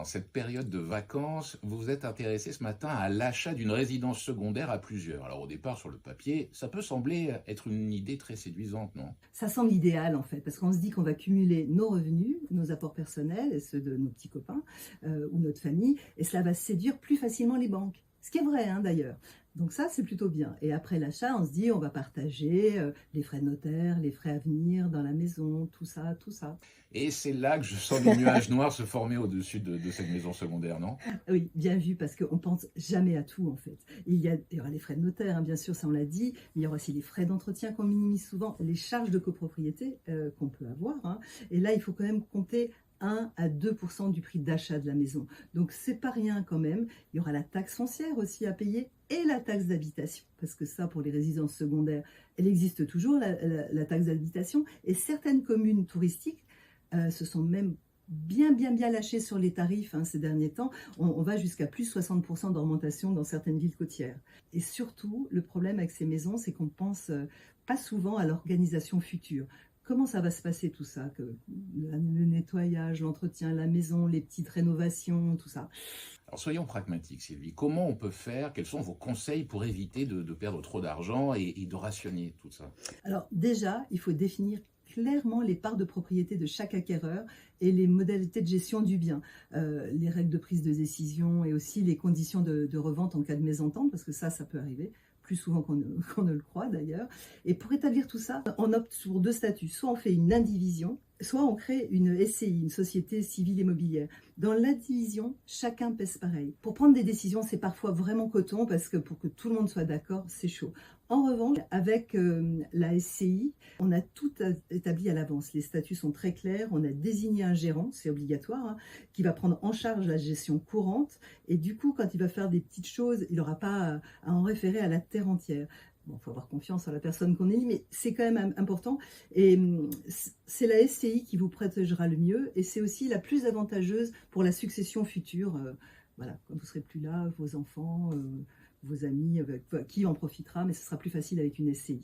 cette période de vacances, vous vous êtes intéressé ce matin à l'achat d'une résidence secondaire à plusieurs. Alors au départ, sur le papier, ça peut sembler être une idée très séduisante, non? Ça semble idéal en fait, parce qu'on se dit qu'on va cumuler nos revenus, nos apports personnels et ceux de nos petits copains ou notre famille, et cela va séduire plus facilement les banques. Ce qui est vrai d'ailleurs. Donc ça, c'est plutôt bien. Et après l'achat, on se dit on va partager les frais de notaire, les frais à venir dans la maison, tout ça, tout ça. Et c'est là que je sens des nuages noirs se former au-dessus de cette maison secondaire, non? Oui, bien vu, parce qu'on pense jamais à tout en fait. Il y aura les frais de notaire, bien sûr, ça on l'a dit, mais il y aura aussi les frais d'entretien qu'on minimise souvent, les charges de copropriété qu'on peut avoir, hein. Et là, il faut quand même compter 1 à 2% du prix d'achat de la maison. Donc c'est pas rien quand même. Il y aura la taxe foncière aussi à payer et la taxe d'habitation. Parce que ça, pour les résidences secondaires, elle existe toujours, la taxe d'habitation. Et certaines communes touristiques se sont même bien lâchées sur les tarifs ces derniers temps. On va jusqu'à plus 60% d'augmentation dans certaines villes côtières. Et surtout, le problème avec ces maisons, c'est qu'on pense pas souvent à l'organisation future. Comment ça va se passer tout ça, que le nettoyage, l'entretien, la maison, les petites rénovations, tout ça. Alors soyons pragmatiques, Sylvie. Comment on peut faire? Quels sont vos conseils pour éviter de perdre trop d'argent et de rationner tout ça? Alors déjà, il faut définir clairement les parts de propriété de chaque acquéreur et les modalités de gestion du bien, les règles de prise de décision et aussi les conditions de revente en cas de mésentente, parce que ça peut arriver plus souvent qu'on ne le croit d'ailleurs. Et pour établir tout ça, on opte pour deux statuts. Soit on fait une indivision, soit on crée une SCI, une société civile immobilière. Dans l'indivision, chacun pèse pareil. Pour prendre des décisions, c'est parfois vraiment coton, parce que pour que tout le monde soit d'accord, c'est chaud. En revanche, avec la SCI, on a tout établi à l'avance. Les statuts sont très clairs, on a désigné un gérant, c'est obligatoire, hein, qui va prendre en charge la gestion courante. Et du coup, quand il va faire des petites choses, il n'aura pas à en référer à la terre entière. Bon, il faut avoir confiance en la personne qu'on élit, mais c'est quand même important. Et c'est la SCI qui vous protégera le mieux, et c'est aussi la plus avantageuse pour la succession future. Voilà, quand vous serez plus là, vos enfants, vos amis, qui en profitera, mais ce sera plus facile avec une SCI.